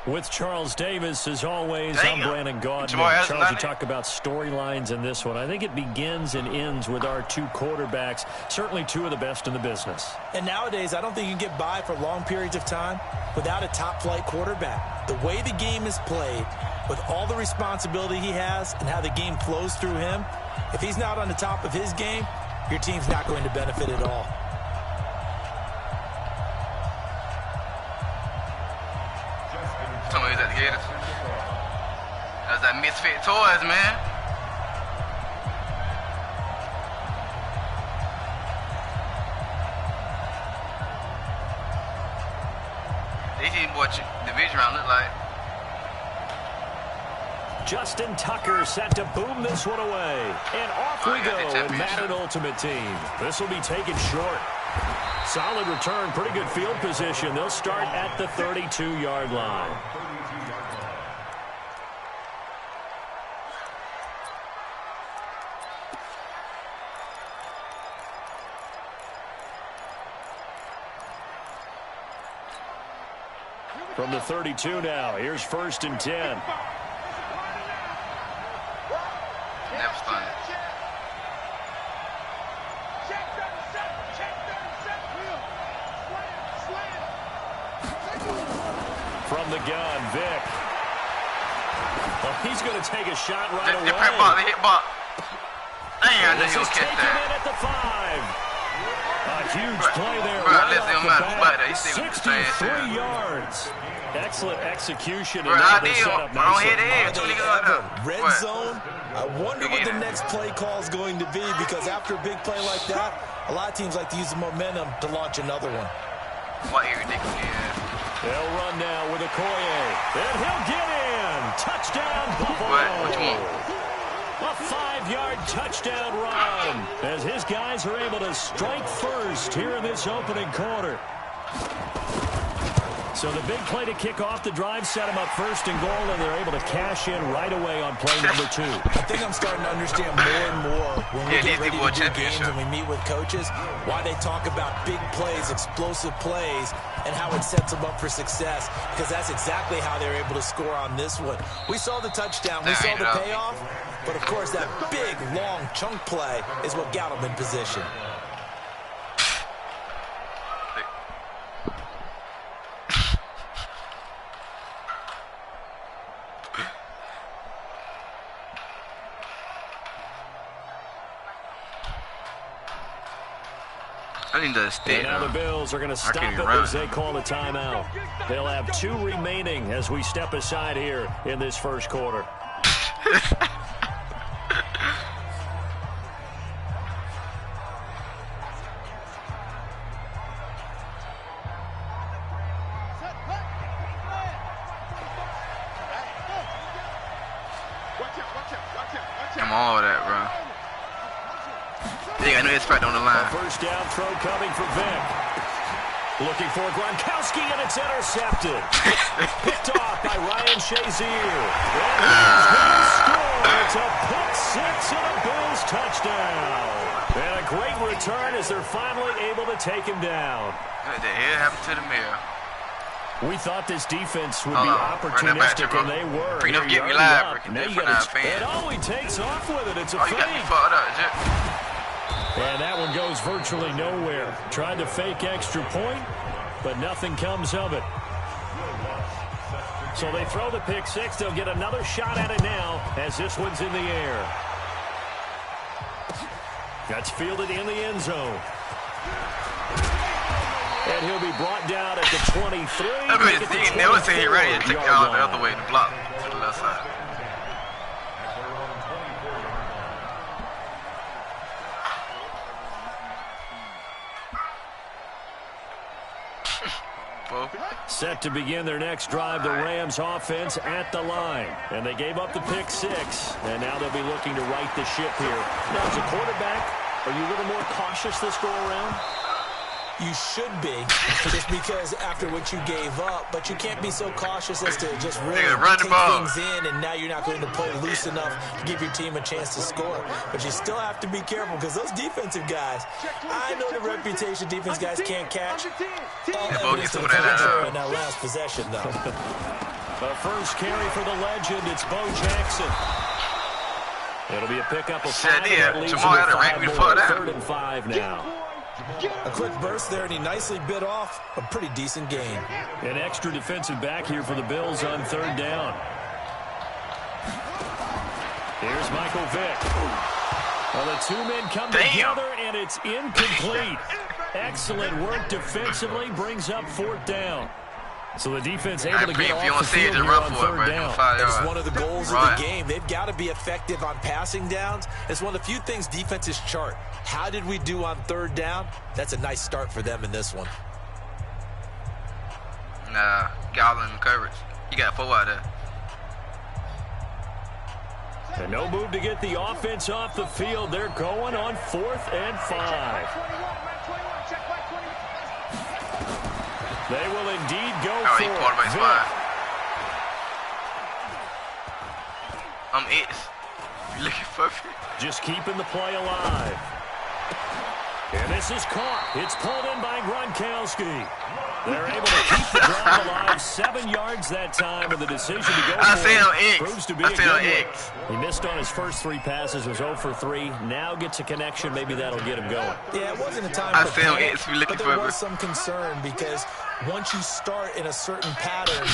With Charles Davis, as always, I'm Brandon Gaudin. Charles, you talk about storylines in this one. I think it begins and ends with our two quarterbacks, certainly two of the best in the business. And nowadays, I don't think you can get by for long periods of time without a top-flight quarterback. The way the game is played, with all the responsibility he has and how the game flows through him, if he's not on the top of his game, your team's not going to benefit at all. Somebody's at the Gators. That's that Misfit Toys, man. They see what division round look like. Justin Tucker set to boom this one away. And off we go in Madden Ultimate Team. This will be taken short. Solid return, pretty good field position. They'll start at the 32-yard line. From the 32 now, here's 1st and 10. Never stunned. From the gun, Vic. Well, he's going to take a shot right away. The hit ball. Damn, this is taken in at the 5. A huge play there right off the bat. 63 yards. Excellent execution. Red zone. I wonder what the next play call is going to be, because after a big play like that, a lot of teams like to use the momentum to launch another one. They'll run now with Okoye. And he'll get in. Touchdown, Buffalo. A 5-yard touchdown run as his guys are able to strike first here in this opening quarter. So the big play to kick off the drive set them up 1st and goal, and they're able to cash in right away on play number 2. I think I'm starting to understand more and more when we get ready to do games and we meet with coaches, why they talk about big plays, explosive plays, and how it sets them up for success, because that's exactly how they're able to score on this one. We saw the touchdown, we saw the payoff, but of course that big, long chunk play is what got them in position. And now the Bills are going to stop it as they call a timeout. They'll have 2 remaining as we step aside here in this first quarter. Come on with that, bro. I know it's right on the line. A 1st down throw coming for Vic. Looking for Gronkowski, and it's intercepted. Picked off by Ryan Shazier. And he's going to score. It's a pick 6 and a Bills touchdown. And a great return as they're finally able to take him down. What the hell happened to the mirror? We thought this defense would be opportunistic, and they were. Get me live, and all he takes off with it, it's a fake. And that one goes virtually nowhere. Tried to fake extra point, but nothing comes of it. So they throw the pick 6. They'll get another shot at it now as this one's in the air. That's fielded in the end zone. And he'll be brought down at the 23. They would say he ready to take the other way to block to the left side. Set to begin their next drive, the Rams offense at the line. And they gave up the pick 6, and now they'll be looking to right the ship here. Now, as a quarterback, are you a little more cautious this go-around? You should be, just because after what you gave up, but you can't be so cautious as to just really take things in, and now you're not going to play loose enough to give your team a chance to score. But you still have to be careful, because those defensive guys, I know the reputation defense guys can't catch. All evidence to the contrary in that last possession, though. A first carry for the legend. It's Bo Jackson. It'll be a pickup of 5. Jamal had a rank before that. 3rd and 5 now. A quick burst there, and he nicely bit off a pretty decent gain. An extra defensive back here for the Bills on 3rd down. Here's Michael Vick. Well, the two men come together, and it's incomplete. Excellent work defensively, brings up 4th down. So the defense able to get off the field here on 3rd down. It's one of the goals of the game. They've got to be effective on passing downs. It's one of the few things defenses chart. How did we do on 3rd down? That's a nice start for them in this one. Nah, Gallon coverage. You got 4 out there. And no move to get the offense off the field. They're going on 4th and 5. They will indeed go for it. I'm it. You looking for me? Just keeping the play alive. And this is caught. It's pulled in by Gronkowski. They're able to keep the drive alive. 7 yards that time, and the decision to go for it proves to be a good one. He missed on his first 3 passes, was 0 for 3. Now gets a connection. Maybe that'll get him going. Yeah, it wasn't a time for panic, but there was some concern because once you start in a certain pattern,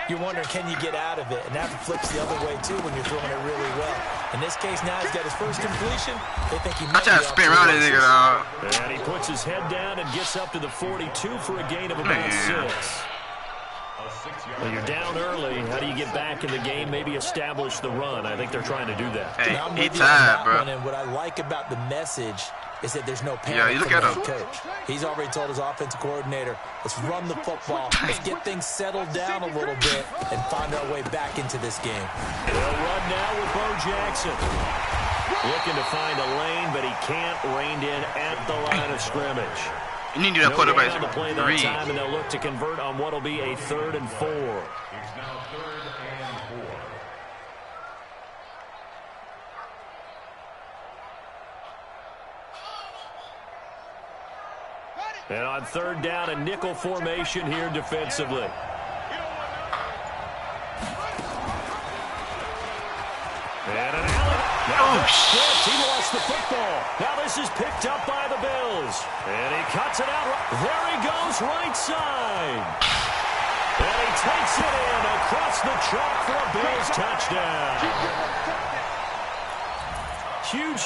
you're wondering, can you get out of it? And that flips the other way, too, when you're throwing it really well. In this case, now he's got his first completion. They think he might be off to spin around this nigga, dog. And he puts his head down and gets up to the 42 for a gain of about 6. Well, you're down early. How do you get back in the game? Maybe establish the run. I think they're trying to do that. Hey, he tired, bro. And what I like about the message is that there's no panic from the coach. He's already told his offensive coordinator, let's run the football. Let's get things settled down a little bit and find our way back into this game. They'll run now with Bo Jackson. Looking to find a lane, but he can't. Reined in at the line of scrimmage. You need to do that quarterback to play that time, and they'll look to convert on what will be a 3rd and 4. It's now 3rd and 4. And on 3rd down, a nickel formation here defensively. And an alley. He lost the football. Now this is picked up by the Bills. And he cuts it out. There he goes, right side. And he takes it in across the chalk for a Bills touchdown.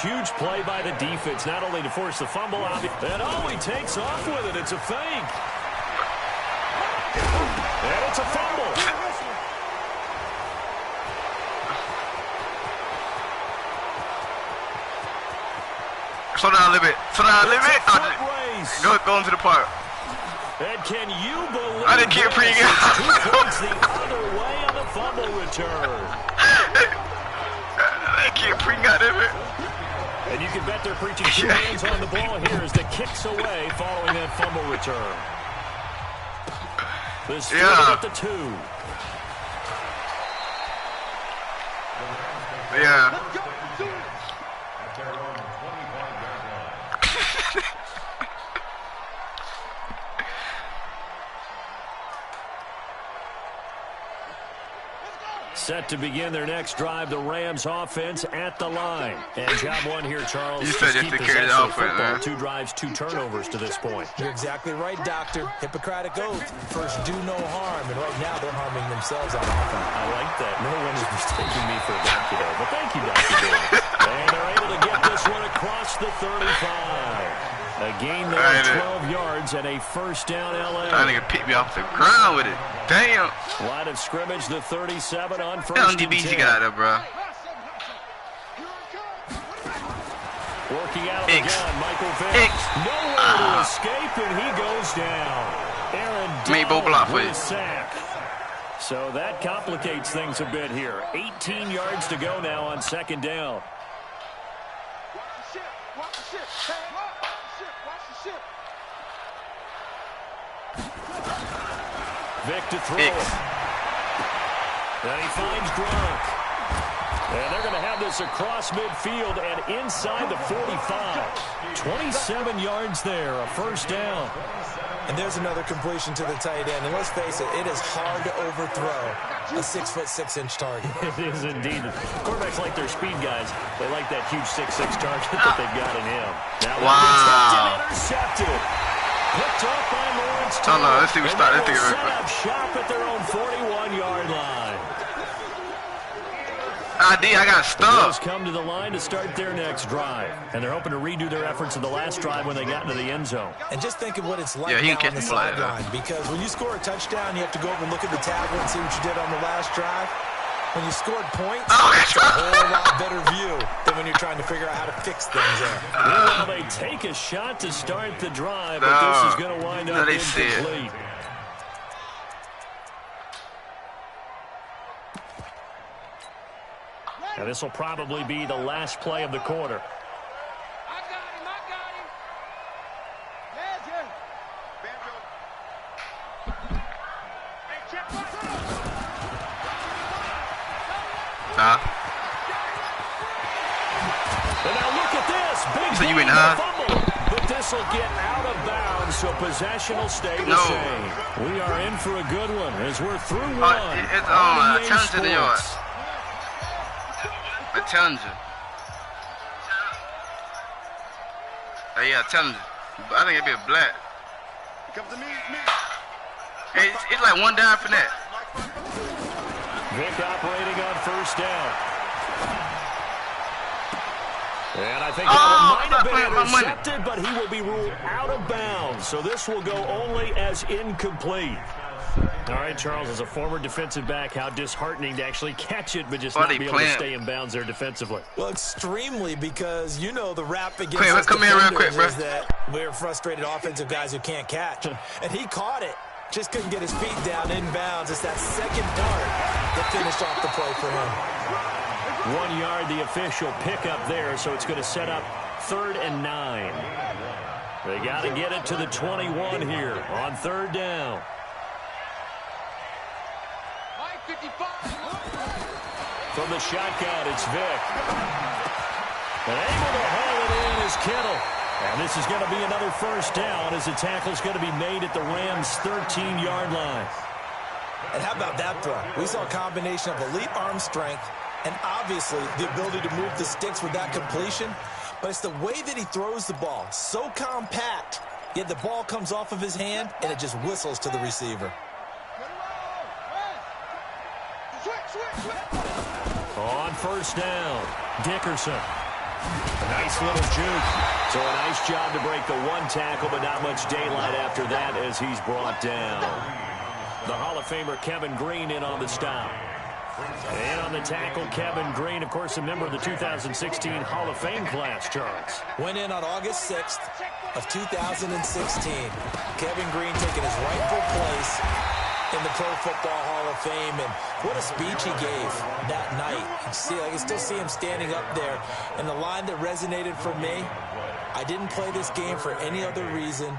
Huge play by the defense, not only to force the fumble out, and he takes off with it. It's a fake. And it's a fumble. Slow down a little bit. Slow down a little bit. Go into the park. And can you believe I didn't keep this? It's 2 points the other way on the fumble return. I can't bring out of it. And you can bet they're preaching 2 hands on the ball here as the kicks away following that fumble return. This at the 2. Yeah. Set to begin their next drive, the Rams offense at the line. And job 1 here, Charles. You said you have to carry the offense, man. 2 drives, 2 turnovers to this point. You're exactly right, Doctor. Hippocratic oath. First, do no harm. And right now, they're harming themselves on offense. I like that. No one is mistaking me for a doctor, though. But thank you, Dr. Davis. And they're able to get this one across the 35. A gain there of 12 yards and a first down LA. That nigga picked me off the ground with it. Damn. Line of scrimmage, the 37 on first How and 10. DBs you got out there, bro? Working out again, Michael Vick. Nowhere to escape, and he goes down. Aaron Donald with a sack. So that complicates things a bit here. 18 yards to go now on 2nd down. Vick to throw. And he finds Gronk. And they're going to have this across midfield and inside the 45. 27 yards there, a first down. And there's another completion to the tight end. And let's face it, it is hard to overthrow a 6'6" target. It is indeed. Quarterbacks like their speed guys. They like that huge 6'6" target that they've got in him. Now intercepted. Picked up by Lawrence. Oh no, let's see who started. Set up shop at their own 41-yard line. I got stuck. Come to the line to start their next drive, and they're hoping to redo their efforts in the last drive when they got into the end zone. And just think of what it's like now on the sideline, because when you score a touchdown, you have to go over and look at the tablet and see what you did on the last drive. When you scored points, it's a whole lot better view than when you're trying to figure out how to fix things there. Well, they take a shot to start the drive, but this is going to wind up incomplete. Now this will probably be the last play of the quarter. I got him. Magic. Hey, check And now look at this. Big fumble. But this will get out of bounds, so possession will stay the same. We are in for a good one as we're through one. It's on. Challenge to the yard. A challenge. Yeah, challenge. I think it'd be a black. It's like one down for that. Vic operating on first down. And I think that might have been intercepted, but he will be ruled out of bounds. So this will go only as incomplete. All right, Charles, as a former defensive back, how disheartening to actually catch it, but just not be able to stay in bounds there defensively. Well, extremely, because you know the rap against us defenders is that we're frustrated offensive guys who can't catch. And he caught it. Just couldn't get his feet down in bounds. It's that second part that finished off the play for him. 1 yard, the official pickup there, so it's going to set up 3rd and 9. They got to get it to the 21 here on 3rd down. From the shotgun, it's Vic. And able to haul it in is Kittle. And this is going to be another first down as the tackle's going to be made at the Rams' 13-yard line. And how about that throw? We saw a combination of elite arm strength and obviously the ability to move the sticks with that completion. But it's the way that he throws the ball. So compact, yet the ball comes off of his hand and it just whistles to the receiver. On first down, Dickerson. A nice little juke. So a nice job to break the one tackle, but not much daylight after that as he's brought down. The Hall of Famer Kevin Green in on the stop. And on the tackle, Kevin Green, of course, a member of the 2016 Hall of Fame class, Charles. Went in on August 6th of 2016. Kevin Green taking his rightful place in the Pro Football Hall of Fame, and what a speech he gave that night. I can still see him standing up there, and the line that resonated for me, I didn't play this game for any other reason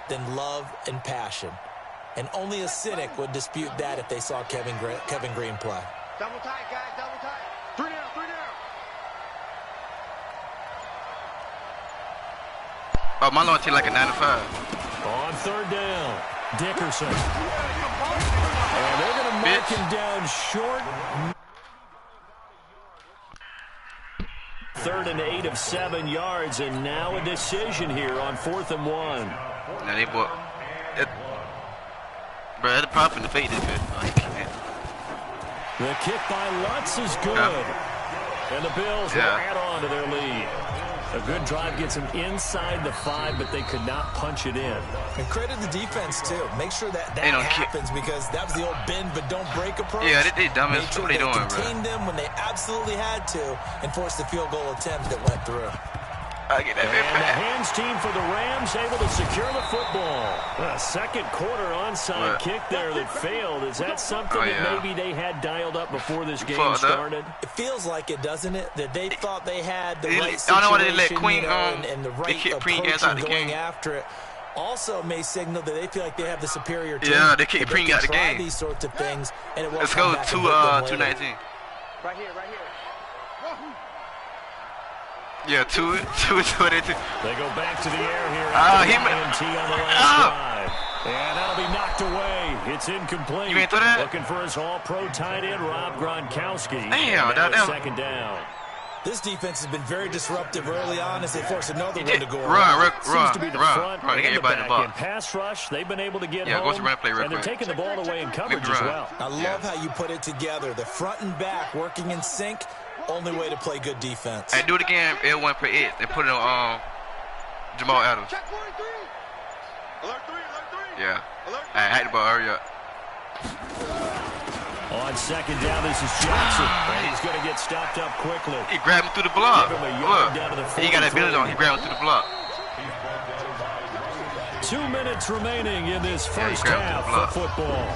than love and passion. And only a cynic would dispute that if they saw Kevin Green play. Double tight, guys, double tight. 3 down, 3 down. Oh, my loyalty like a 95. On 3rd down, Dickerson. And they're going to mark him down short. 3rd and 8 of 7 yards, and now a decision here on 4th and 1. Now they bought it. Bro, that's a problem to fake this bit. The kick by Lutz is good. And the Bills will add on to their lead. A good drive gets them inside the 5, but they could not punch it in. And credit the defense, too. Make sure that happens, because that was the old bend but don't break approach. Yeah, they dumb as sure what they doing, bro. Contained them when they absolutely had to and forced the field goal attempt that went through. I get that. And the hands team for the Rams able to secure the football. A second quarter onside kick there that failed. Is that something that maybe they had dialed up before this game started? It feels like it, doesn't it? That they thought they had the right situation and the right approach in going after it. Also may signal that they feel like they have the superior team. Yeah, they kick Pring out the game. These sorts of things, and it won't Let's go 219. Right here, right here. Yeah, 222. They go back to the air here. He on the last drive. And that'll be knocked away. It's incomplete. You ain't throw that? Looking for his all-pro tight end, Rob Gronkowski. Damn, now second down. This defense has been very disruptive early on as they force another one to go run. Seems to be the front Run. and the Everybody in the box. back. In pass rush, they've been able to get home, go to run play real and they're quick. taking the ball away in coverage as well. I love how you put it together. The front and back working in sync, only way to play good defense. Hey, do it again, L1 per it. They put it on Jamal Adams. Yeah. I had the ball, hurry up. On second down, this is Jackson. And he's going to get stopped up quickly. He grabbed him through the block. Give him a yard down to the He got that ability on. He grabbed him through the block. 2 minutes remaining in this first half of football.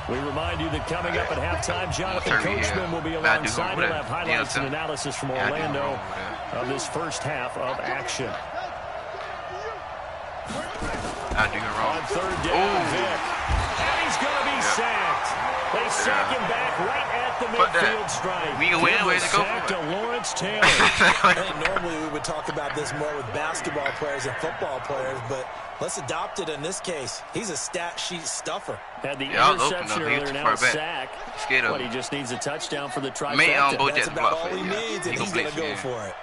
We remind you that coming up at halftime, Jonathan Coachman will be alongside. He'll have highlights and analysis from Orlando of this first half of action. I do it wrong. On third down, Vic. And he's going to be sacked. They sack him back right at the midfield stripe. We can win. Way to go to Lawrence Taylor. I think normally we would talk about this more with basketball players and football players, but let's adopt it in this case. He's a stat sheet stuffer. Had the interception earlier, now a sack. But he just needs a touchdown for the trifecta. That's about all he needs, and he's going to go for it.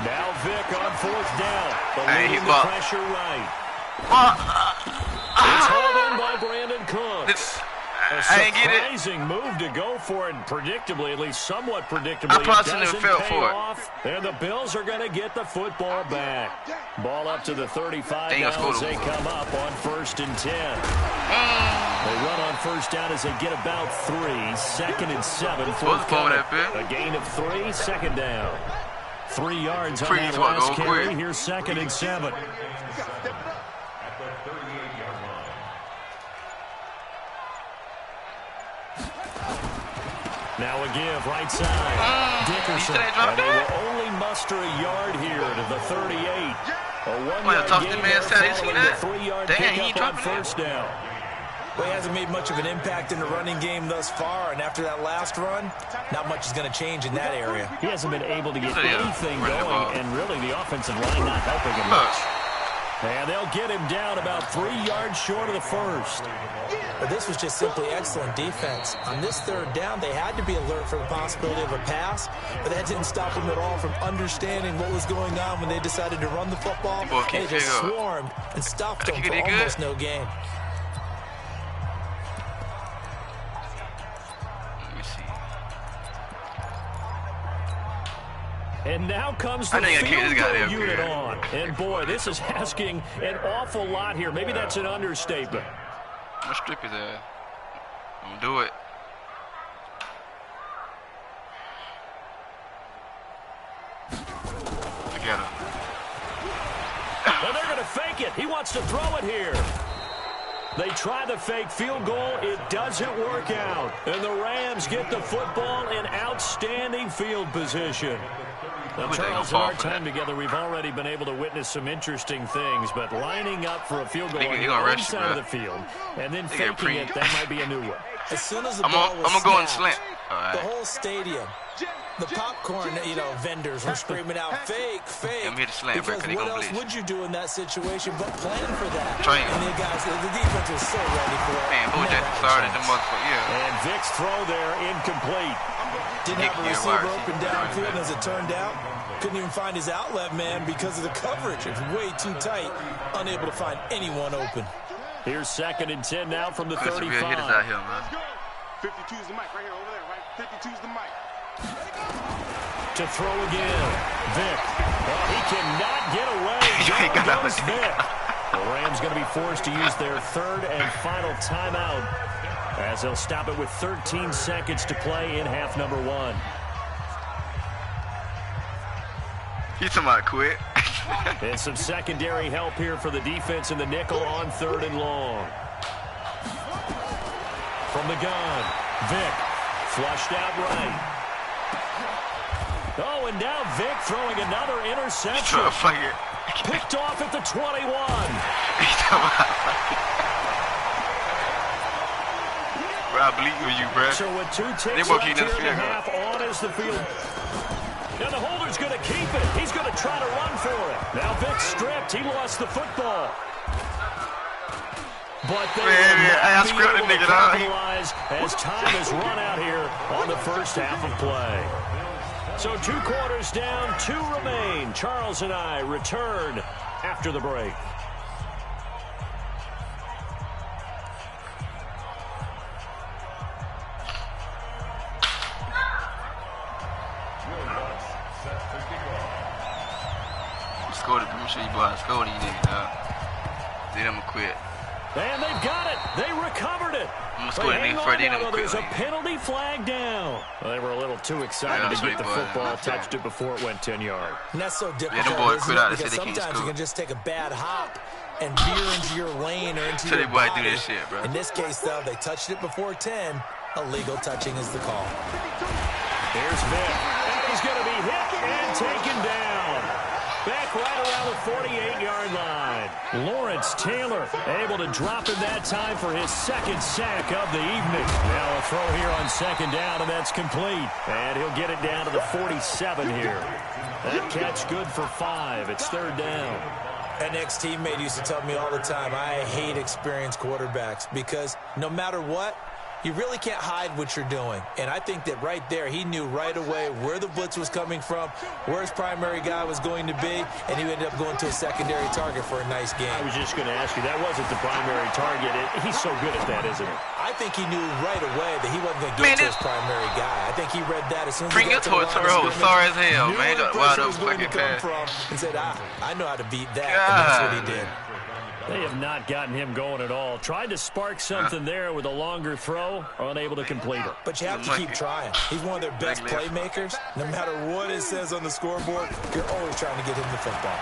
Now Vic on fourth down. Leading the pressure right. It's hauled in by Brandon Cooks. A surprising move to go for it, and predictably, at least somewhat predictably, it doesn't pay off. And the Bills are going to get the football back. Ball up to the 35 now as they come up on 1st and 10. They run on first down as they get about 3. 2nd and 7. A gain of 3, second down. 3 yards on that last carry. Here's 2nd and 7. Now a give, right side. Dickerson. And they will only muster a yard here to the 38. A 1-yard gain following the 3-yard pickup on first down. Well, he hasn't made much of an impact in the running game thus far, and after that last run, not much is going to change in that area. He hasn't been able to get anything going, and really the offensive line not helping him much. And they'll get him down about 3 yards short of the first. But this was just simply excellent defense. On this third down, they had to be alert for the possibility of a pass, but that didn't stop them at all from understanding what was going on when they decided to run the football. They just swarmed and stopped them for almost no gain. And now comes the field goal unit on. And boy, this is asking an awful lot here. Maybe that's an understatement. Let's strip his ass. I'm gonna do it. I got him. Well, they're gonna fake it. He wants to throw it here. They try the fake field goal. It doesn't work out. And the Rams get the football in outstanding field position. Now, Charles, in our time together, we've already been able to witness some interesting things, but lining up for a field goal on the other side of the field and then faking it, that might be a new one. As soon as the ball was I'm going to slant. The whole stadium, the popcorn, vendors were screaming out, fake, fake. Because what else would you do in that situation but plan for that? And the guys, the defense was so ready for it. Man, Bojack started the motherfucker, And Vic's throw there, incomplete. Didn't have a receiver open downfield, and as it turned out, couldn't even find his outlet man because of the coverage. It's way too tight, unable to find anyone open. Here's 2nd and 10 now from the 35. Real hitters out here, man. 52's the mic right here, over there, right? 52's the mic. To throw again. Vic. Well, he cannot get away. There goes Vic. The Rams going to be forced to use their 3rd and final timeout as they'll stop it with 13 seconds to play in half number 1. He's talking about quit. And some secondary help here for the defense in the nickel on 3rd and long. From the gun, Vic flushed out right. Oh, and now Vic throwing another interception. Picked off at the 21. Bro, I believe in you, bro. So with 2 ticks left here in the half, on is the field. And the holder's going to keep it. He's going to try to run for it. Now Vic stripped. He lost the football. But they will not be able to capitalize as time has run out here on the first half of play. So 2 quarters down, 2 remain. Charles and I return after the break. I'm sure you bought a score to you niggas, dog. Then I'm gonna quit. And they've got it. They recovered it. I'm gonna score that nigga first, then I'm gonna quit. There's a penalty flag down. Well, they were a little too excited to get the football, touched it before it went 10 yards. And that's so difficult, because sometimes you can just take a bad hop and veer into your lane or into your body. Do this shit, bro. In this case, though, they touched it before 10. Illegal touching is the call. Here's Vic. And he's going to be hit and taken down. Back right around the 48-yard line. Lawrence Taylor able to drop in that time for his 2nd sack of the evening. Now a throw here on 2nd down, and that's complete. And he'll get it down to the 47 here. That catch good for 5. It's 3rd down. An ex-teammate used to tell me all the time, I hate experienced quarterbacks because no matter what, you really can't hide what you're doing. And I think that right there, he knew right away where the blitz was coming from, where his primary guy was going to be, and he ended up going to a secondary target for a nice game. I was just going to ask you, that wasn't the primary target. He's so good at that, isn't he? I think he knew right away that he wasn't going to get to his primary guy. I think he read that as soon as he got to the line of scrimmage. Sorry as hell, man. Wide open fucking pass. And said, I know how to beat that. And that's what he did. They have not gotten him going at all. Tried to spark something there with a longer throw, unable to complete it. But you have to keep trying. He's one of their best playmakers. No matter what it says on the scoreboard, you're always trying to get him the football.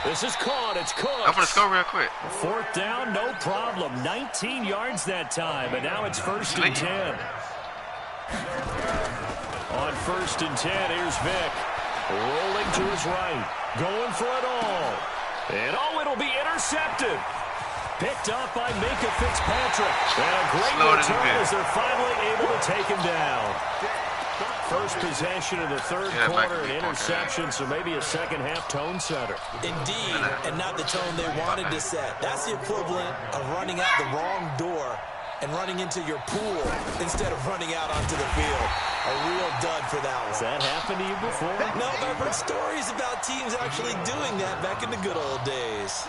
This is caught. It's caught. I'm going to score real quick. 4th down, no problem. 19 yards that time, and now it's 1st and 10. On 1st and 10, here's Vic. Rolling to his right. Going for it all. And it'll be intercepted. Picked up by Minka Fitzpatrick. And a great return as they're finally able to take him down. First possession of the 3rd quarter, an interception, so maybe a second-half tone setter. Indeed, and not the tone they wanted to set. That's the equivalent of running out the wrong door and running into your pool instead of running out onto the field. A real dud for that one. Has that happened to you before? No, but I've heard stories about teams actually doing that back in the good old days.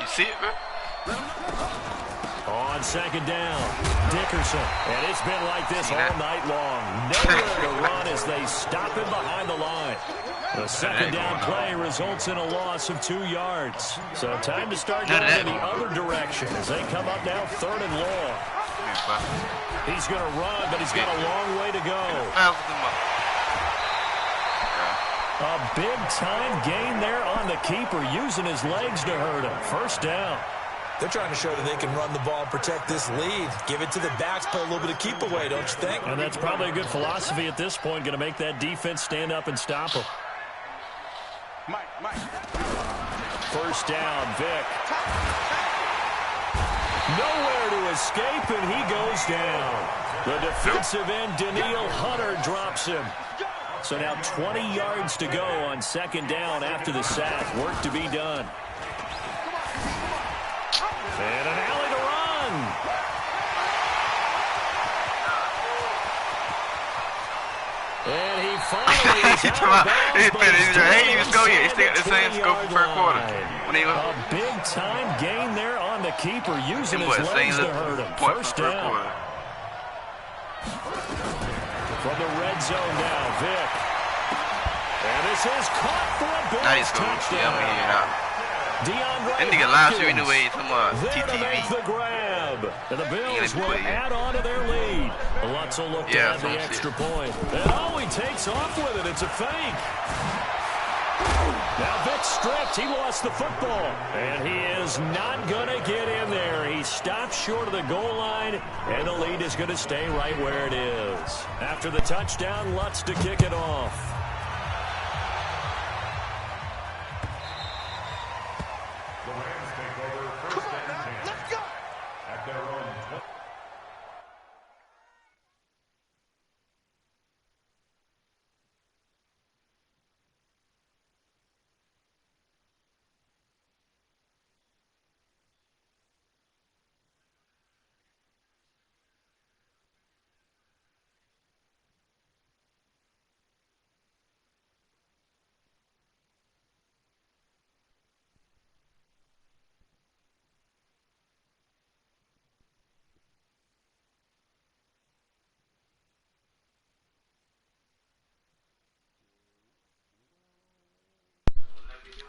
You see it, bro? On 2nd down, Dickerson. And it's been like this all night long. Nowhere to run as they stop him behind the line. The 2nd down play results in a loss of 2 yards. So time to start going in the other direction as they come up now 3rd and long. He's going to run, but he's got a long way to go. A big-time gain there on the keeper, using his legs to hurt him. 1st down. They're trying to show that they can run the ball and protect this lead. Give it to the backs, play a little bit of keep away, don't you think? And that's probably a good philosophy at this point, going to make that defense stand up and stop him. Mike. 1st down, Vic. Nowhere to escape, and he goes down. The defensive end, Daniil Hunter, drops him. So now 20 yards to go on 2nd down after the sack. Work to be done. And an alley to run. And he finally is out of bounds, but he's still He still got the same scope for 3rd quarter. A big-time gain there on the keeper, using his legs to hurt him. 1st down. From the red zone now, Vic. And this is caught for a Bills touchdown. That nigga last year anyway, TTV. The grab. And the Bills will add on to their lead. Lutz will look to add the extra point. And he takes off with it. It's a fake. Now Vic stripped. He lost the football. And he is not going to get in there. He stops short of the goal line. And the lead is going to stay right where it is. After the touchdown, Lutz to kick it off.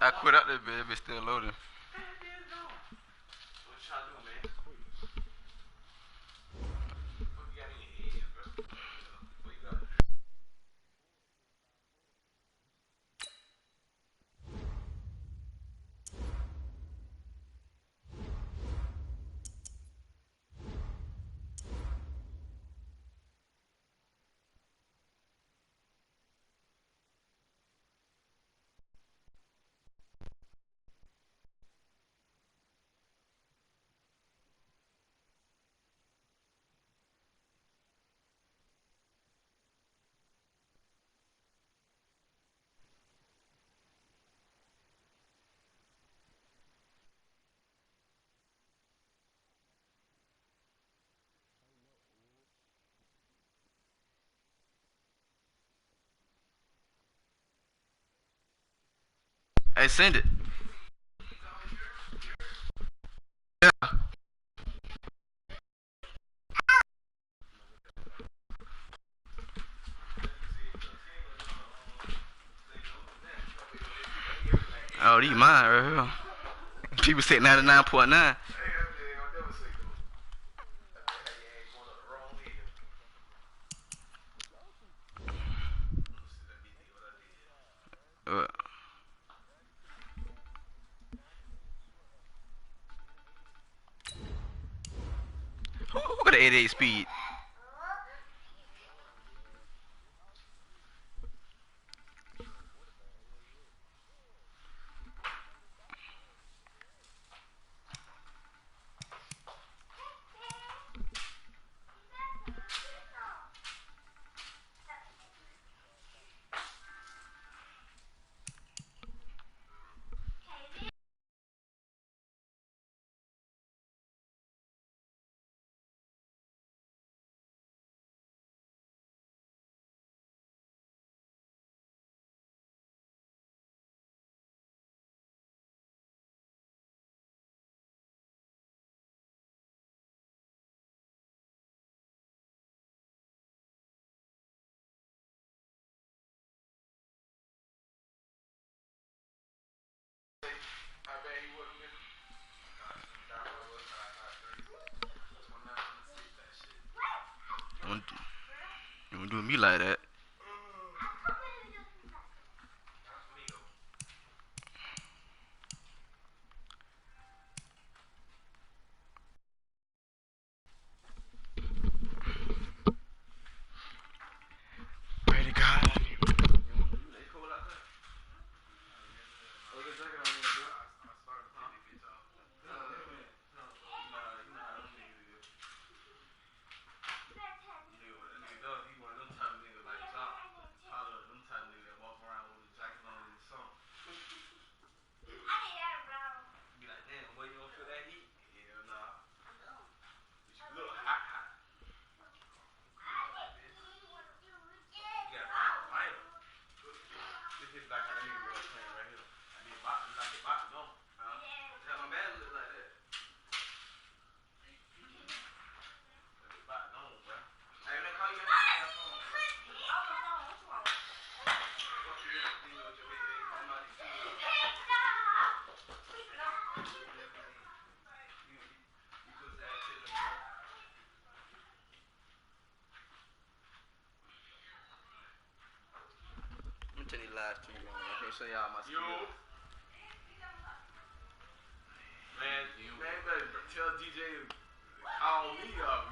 I quit out there, baby. It's still loading. Hey, send it. Yeah. Oh, these mine right here. People say 99.9. Who got an 88 speed? Don't do me like that. Pray to God. Let me tell you live stream, man. I can't show y'all my skills. Man, better tell DJ to call me up.